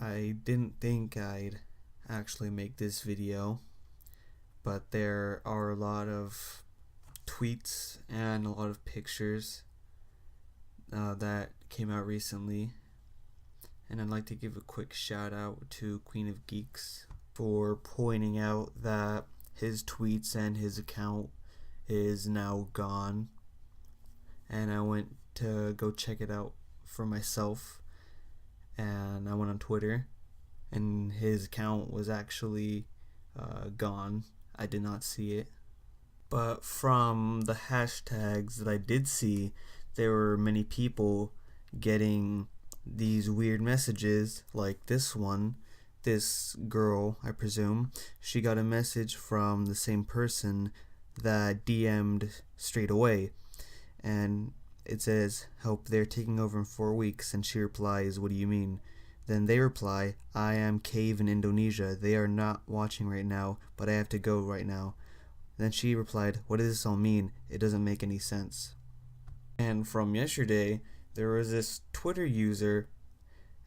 I didn't think I'd actually make this video, but there are a lot of tweets and a lot of pictures that came out recently, and I'd like to give a quick shout out to Queen of Geeks for pointing out that his tweets and his account is now gone, and I went to go check it out for myself, and I went on Twitter, and his account was actually gone. I did not see it. But from the hashtags that I did see, there were many people getting these weird messages, like this one. This girl, I presume, she got a message from the same person that DM'd straight away, and it says, "Help, they're taking over in 4 weeks," and she replies, "What do you mean?" Then they reply, "I am Cave in Indonesia. They are not watching right now, but I have to go right now." Then she replied, "What does this all mean? It doesn't make any sense." And from yesterday, there was this Twitter user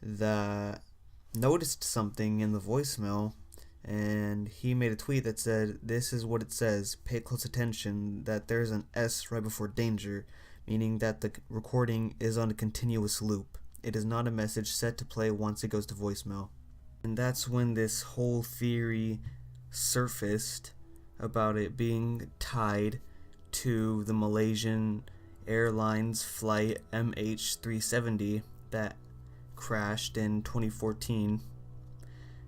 that noticed something in the voicemail, and he made a tweet that said, "This is what it says. Pay close attention that there's an S right before danger," meaning that the recording is on a continuous loop. It is not a message set to play once it goes to voicemail. And that's when this whole theory surfaced about it being tied to the Malaysian Airlines flight MH370 that crashed in 2014,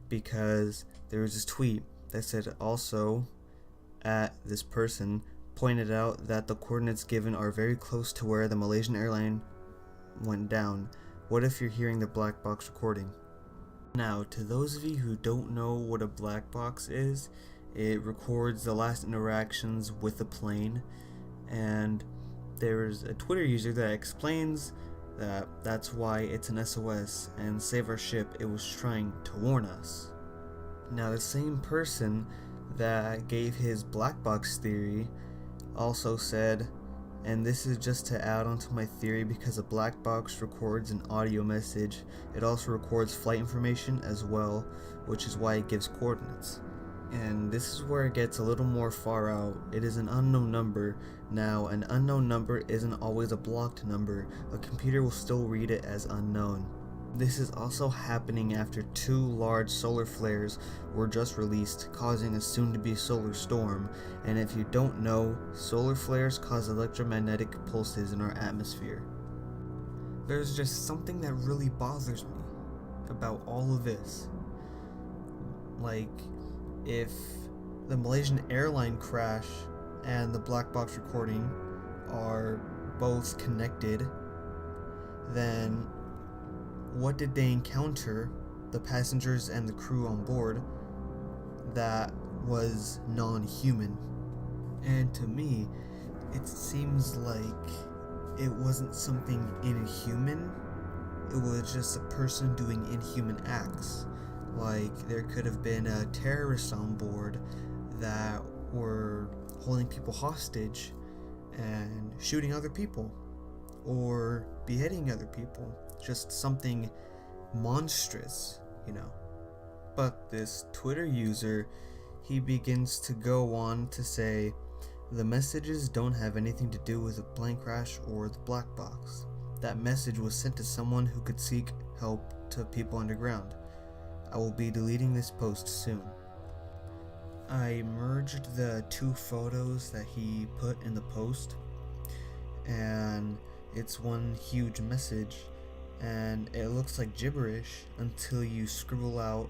because there was this tweet that said, also at this person pointed out that the coordinates given are very close to where the Malaysian airline went down. What if you're hearing the black box recording? Now, to those of you who don't know what a black box is, it records the last interactions with the plane, and there's a Twitter user that explains that that's why it's an SOS, and Save Our Ship, it was trying to warn us. Now, the same person that gave his black box theory also said, and this is just to add on to my theory, because a black box records an audio message, it also records flight information as well, which is why it gives coordinates. And this is where it gets a little more far out. It is an unknown number. Now, an unknown number isn't always a blocked number. A computer will still read it as unknown. This is also happening after 2 large solar flares were just released, causing a soon-to-be solar storm. And if you don't know, solar flares cause electromagnetic pulses in our atmosphere. There's just something that really bothers me about all of this. Like, if the Malaysian airline crash and the black box recording are both connected, then what did they encounter, the passengers and the crew on board, that was non-human? And to me, it seems like it wasn't something inhuman, it was just a person doing inhuman acts. Like, there could have been a terrorist on board that were holding people hostage and shooting other people, or beheading other people. Just something monstrous, you know. But this Twitter user, he begins to go on to say, the messages don't have anything to do with the plane crash or the black box. That message was sent to someone who could seek help to people underground. I will be deleting this post soon. I merged the 2 photos that he put in the post, and it's one huge message, and it looks like gibberish until you scribble out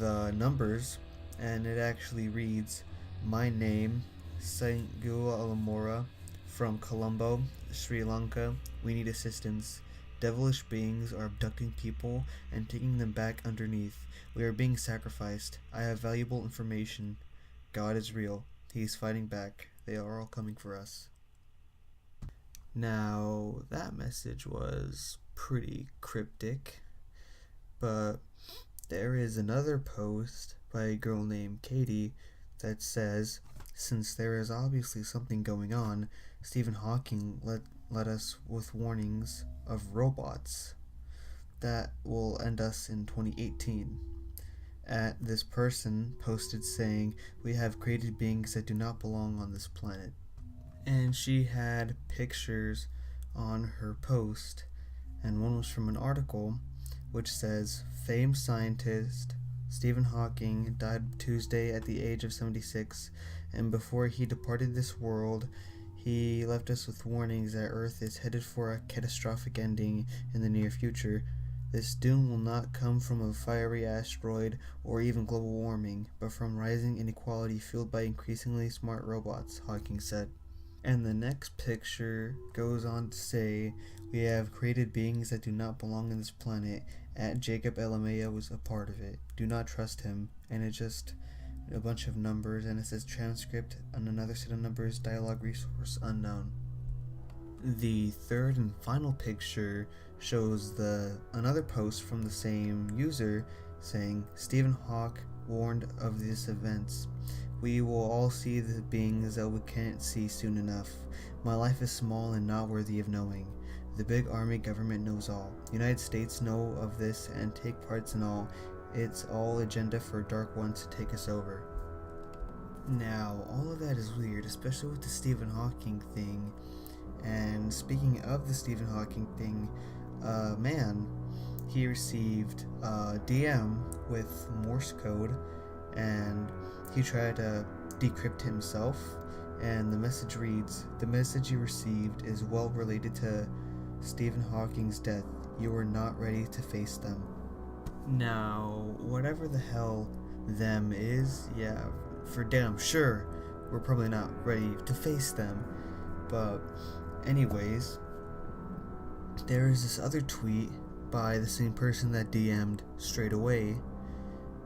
the numbers, and it actually reads, "My name, Saintgua Alamora, from Colombo, Sri Lanka. We need assistance. Devilish beings are abducting people and taking them back underneath. We are being sacrificed. I have valuable information. God is real. He is fighting back. They are all coming for us." Now, that message was pretty cryptic, but there is another post by a girl named Katie that says, "Since there is obviously something going on, Stephen Hawking let us with warnings of robots." that will end us in 2018. This person posted saying, "We have created beings that do not belong on this planet." And she had pictures on her post, and one was from an article which says, "Famed scientist Stephen Hawking died Tuesday at the age of 76, and before he departed this world, he left us with warnings that Earth is headed for a catastrophic ending in the near future. This doom will not come from a fiery asteroid or even global warming, but from rising inequality fueled by increasingly smart robots," Hawking said. And the next picture goes on to say, "We have created beings that do not belong on this planet. Jacob LMAO was a part of it. Do not trust him." And it's just a bunch of numbers, and it says transcript and another set of numbers, dialogue resource unknown. The third and final picture shows another post from the same user saying, "Stephen Hawking warned of these events. We will all see the beings that we can't see soon enough. My life is small and not worthy of knowing. The big army government knows all. United States know of this and take parts in all. It's all agenda for dark ones to take us over." Now, all of that is weird, especially with the Stephen Hawking thing. And speaking of the Stephen Hawking thing, he received a DM with Morse code, and he tried to decrypt himself, and the message reads, "The message you received is well related to Stephen Hawking's death. You are not ready to face them." Now, whatever the hell them is, yeah, for damn sure, we're probably not ready to face them. But anyways, there is this other tweet by the same person that DM'd straight away,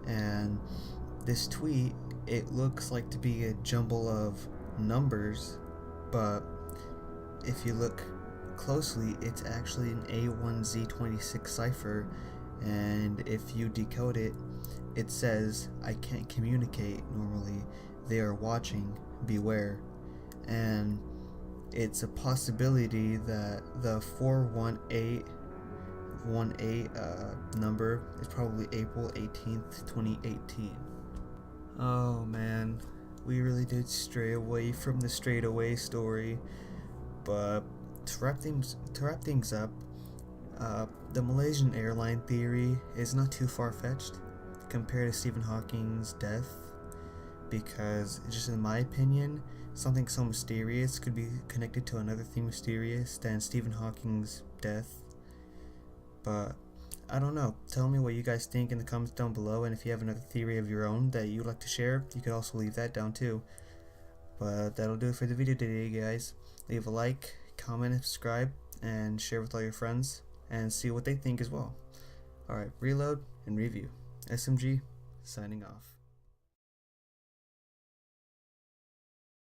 and this tweet, it looks like to be a jumble of numbers, but if you look closely, it's actually an A1Z26 cipher, and if you decode it, it says, "I can't communicate normally. They are watching. Beware." And it's a possibility that the 41818 number is probably April 18th, 2018. Oh man, we really did stray away from the straight away story. But to wrap things up, the Malaysian airline theory is not too far-fetched compared to Stephen Hawking's death, because just in my opinion, something so mysterious could be connected to another thing mysterious than Stephen Hawking's death. But I don't know. Tell me what you guys think in the comments down below, and if you have another theory of your own that you'd like to share, you could also leave that down too. But that'll do it for the video today, guys. Leave a like, comment, and subscribe, and share with all your friends, and see what they think as well. Alright, reload and review. SMG, signing off.